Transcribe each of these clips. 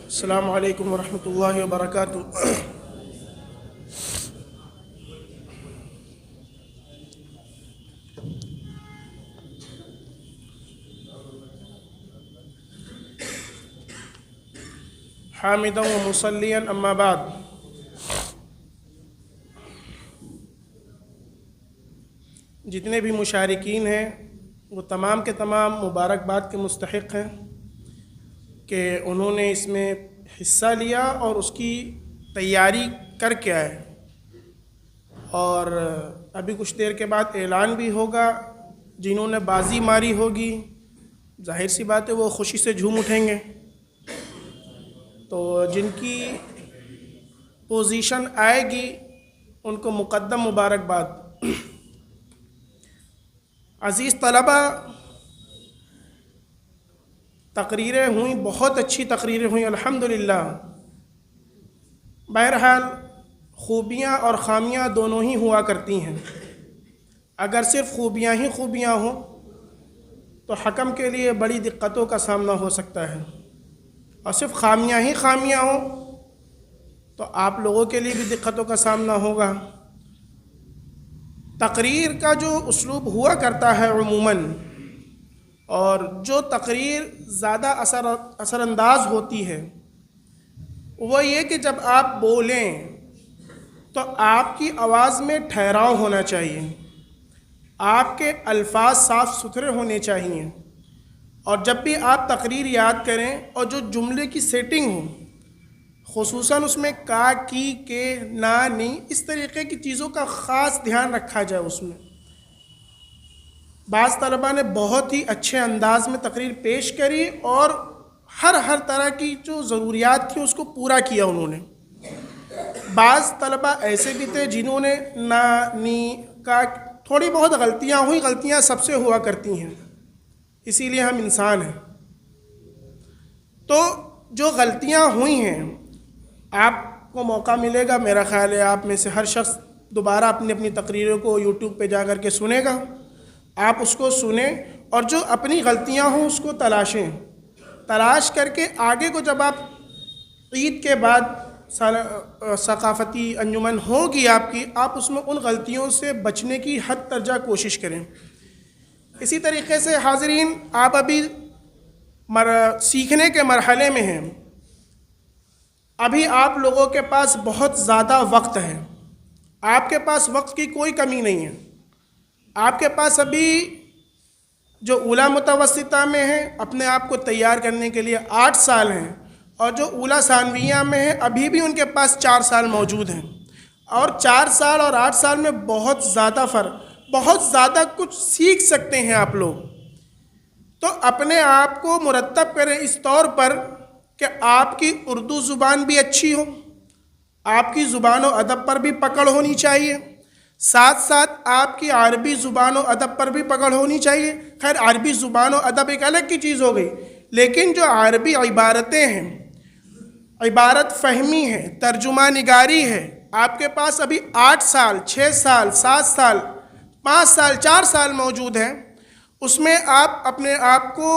السلام علیکم ورحمۃ اللہ وبرکاتہ۔ حامدا و مصلیا اما بعد۔ جتنے بھی مشارکین ہیں وہ تمام کے تمام مبارکباد کے مستحق ہیں کہ انہوں نے اس میں حصہ لیا اور اس کی تیاری کر کے آئے، اور ابھی کچھ دیر کے بعد اعلان بھی ہوگا۔ جنہوں نے بازی ماری ہوگی ظاہر سی بات ہے وہ خوشی سے جھوم اٹھیں گے، تو جن کی پوزیشن آئے گی ان کو مقدم مبارکباد۔ عزیز طلبہ، تقریریں ہوئیں، بہت اچھی تقریریں ہوئیں الحمدللہ۔ بہرحال خوبیاں اور خامیاں دونوں ہی ہوا کرتی ہیں۔ اگر صرف خوبیاں ہی خوبیاں ہوں تو حکم کے لیے بڑی دقتوں کا سامنا ہو سکتا ہے، اور صرف خامیاں ہی خامیاں ہوں تو آپ لوگوں کے لیے بھی دقتوں کا سامنا ہوگا۔ تقریر کا جو اسلوب ہوا کرتا ہے عموماً، اور جو تقریر زیادہ اثر انداز ہوتی ہے، وہ یہ کہ جب آپ بولیں تو آپ کی آواز میں ٹھہراؤ ہونا چاہیے، آپ کے الفاظ صاف ستھرے ہونے چاہیے، اور جب بھی آپ تقریر یاد کریں اور جو جملے کی سیٹنگ ہو، خصوصاً اس میں کا، کی، کے، نا، نی، اس طریقے کی چیزوں کا خاص دھیان رکھا جائے۔ اس میں بعض طلباء نے بہت ہی اچھے انداز میں تقریر پیش کری اور ہر طرح کی جو ضروریات تھیں اس کو پورا کیا انہوں نے۔ بعض طلباء ایسے بھی تھے جنہوں نے نا، نی، کا، تھوڑی بہت غلطیاں ہوئی، غلطیاں سب سے ہوا کرتی ہیں، اسی لیے ہم انسان ہیں۔ تو جو غلطیاں ہوئی ہیں، آپ کو موقع ملے گا، میرا خیال ہے آپ میں سے ہر شخص دوبارہ اپنی تقریروں کو یوٹیوب پہ جا کر کے سنے گا۔ آپ اس کو سنیں اور جو اپنی غلطیاں ہوں اس کو تلاش کر کے آگے کو جب آپ عید کے بعد ثقافتی انجمن ہوگی آپ کی، آپ اس میں ان غلطیوں سے بچنے کی حد درجہ کوشش کریں۔ اسی طریقے سے حاضرین، آپ ابھی سیکھنے کے مرحلے میں ہیں، ابھی آپ لوگوں کے پاس بہت زیادہ وقت ہے، آپ کے پاس وقت کی کوئی کمی نہیں ہے۔ آپ کے پاس ابھی جو اولیٰ متوسطہ میں ہیں اپنے آپ کو تیار کرنے کے لیے 8 سال ہیں، اور جو اولیٰ ثانویہ میں ہیں ابھی بھی ان کے پاس 4 سال موجود ہیں، اور 4 سال اور 8 سال میں بہت زیادہ فرق، بہت زیادہ کچھ سیکھ سکتے ہیں آپ لوگ۔ تو اپنے آپ کو مرتب کریں اس طور پر کہ آپ کی اردو زبان بھی اچھی ہو، آپ کی زبان و ادب پر بھی پکڑ ہونی چاہیے، ساتھ ساتھ آپ کی عربی زبان و ادب پر بھی پکڑ ہونی چاہیے۔ خیر، عربی زبان و ادب ایک الگ کی چیز ہو گئی، لیکن جو عربی عبارتیں ہیں، عبارت فہمی ہے، ترجمہ نگاری ہے، آپ کے پاس ابھی 8 سال، 6 سال، 7 سال، 5 سال، 4 سال موجود ہیں، اس میں آپ اپنے آپ کو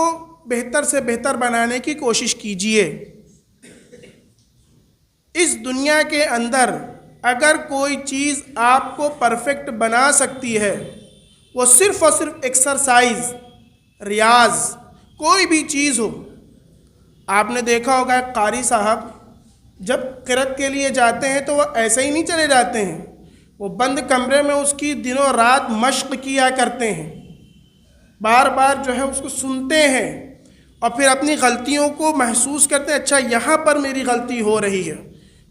بہتر سے بہتر بنانے کی کوشش کیجئے۔ اس دنیا کے اندر اگر کوئی چیز آپ کو پرفیکٹ بنا سکتی ہے، وہ صرف اور صرف ایکسرسائز، ریاض، کوئی بھی چیز ہو۔ آپ نے دیکھا ہوگا ایک قاری صاحب جب قرأت کے لیے جاتے ہیں تو وہ ایسے ہی نہیں چلے جاتے ہیں، وہ بند کمرے میں اس کی دنوں رات مشق کیا کرتے ہیں، بار بار جو ہے اس کو سنتے ہیں، اور پھر اپنی غلطیوں کو محسوس کرتے ہیں، اچھا یہاں پر میری غلطی ہو رہی ہے،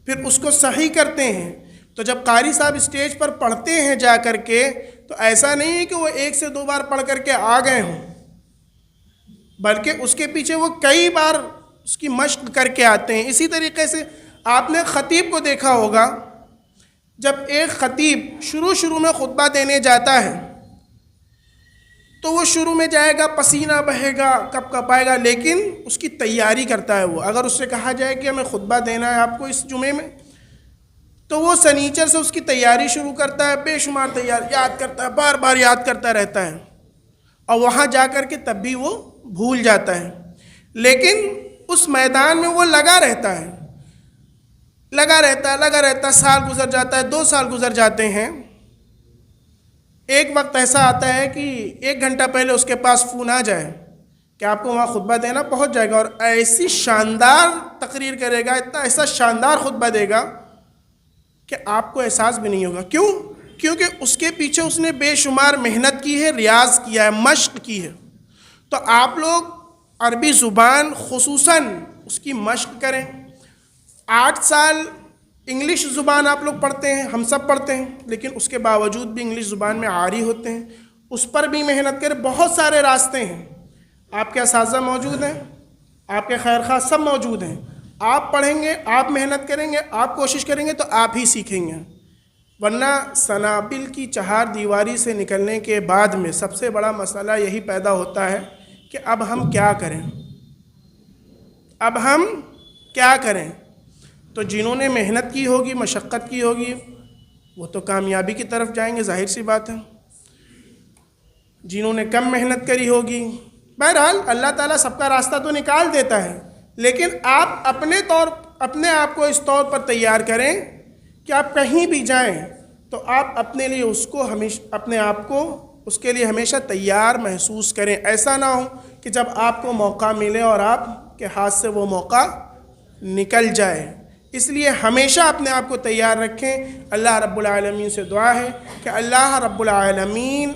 پھر اس کو صحیح کرتے ہیں۔ تو جب قاری صاحب اسٹیج پر پڑھتے ہیں جا کر کے، تو ایسا نہیں ہے کہ وہ 1 سے 2 بار پڑھ کر کے آ گئے ہوں، بلکہ اس کے پیچھے وہ کئی بار اس کی مشق کر کے آتے ہیں۔ اسی طریقے سے آپ نے خطیب کو دیکھا ہوگا، جب ایک خطیب شروع میں خطبہ دینے جاتا ہے تو وہ شروع میں جائے گا، پسینہ بہے گا، کپ کپ آئے گا، لیکن اس کی تیاری کرتا ہے وہ۔ اگر اس سے کہا جائے کہ ہمیں خطبہ دینا ہے آپ کو اس جمعے میں، تو وہ سنیچر سے اس کی تیاری شروع کرتا ہے، بے شمار یاد کرتا ہے، بار بار یاد کرتا رہتا ہے، اور وہاں جا کر کے تب بھی وہ بھول جاتا ہے۔ لیکن اس میدان میں وہ لگا رہتا ہے، لگا رہتا، سال گزر جاتا ہے، 2 سال گزر جاتے ہیں. ایک وقت ایسا آتا ہے کہ 1 گھنٹہ پہلے اس کے پاس فون آ جائے کہ آپ کو وہاں خطبہ دینا، پہنچ جائے گا اور ایسی شاندار تقریر کرے گا، ایسا شاندار خطبہ دے گا کہ آپ کو احساس بھی نہیں ہوگا. کیوں؟ کیونکہ اس کے پیچھے اس نے بے شمار محنت کی ہے، ریاض کیا ہے، مشق کی ہے. تو آپ لوگ عربی زبان خصوصاً اس کی مشق کریں. 8 سال انگلش زبان آپ لوگ پڑھتے ہیں، ہم سب پڑھتے ہیں، لیکن اس کے باوجود بھی انگلش زبان میں عاری ہوتے ہیں. اس پر بھی محنت کریں. بہت سارے راستے ہیں. آپ کے اساتذہ موجود ہیں، آپ کے خیر خواہ سب موجود ہیں. آپ پڑھیں گے، آپ محنت کریں گے، آپ کوشش کریں گے تو آپ ہی سیکھیں گے. ورنہ سنابل کی چہار دیواری سے نکلنے کے بعد میں سب سے بڑا مسئلہ یہی پیدا ہوتا ہے کہ اب ہم کیا کریں، اب ہم کیا کریں. تو جنہوں نے محنت کی ہوگی، مشقت کی ہوگی، وہ تو کامیابی کی طرف جائیں گے، ظاہر سی بات ہے. جنہوں نے کم محنت کری ہوگی، بہرحال اللہ تعالیٰ سب کا راستہ تو نکال دیتا ہے، لیکن آپ اپنے آپ کو اس طور پر تیار کریں کہ آپ کہیں بھی جائیں تو آپ اپنے لیے اپنے آپ کو اس کے لیے ہمیشہ تیار محسوس کریں. ایسا نہ ہو کہ جب آپ کو موقع ملے اور آپ کے ہاتھ سے وہ موقع نکل جائے. اس لیے ہمیشہ اپنے آپ کو تیار رکھیں. اللہ رب العالمین سے دعا ہے کہ اللہ رب العالمین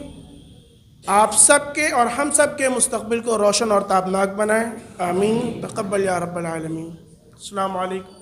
آپ سب کے اور ہم سب کے مستقبل کو روشن اور تابناک بنائیں. آمین. تقبل یا رب العالمین. السلام علیکم.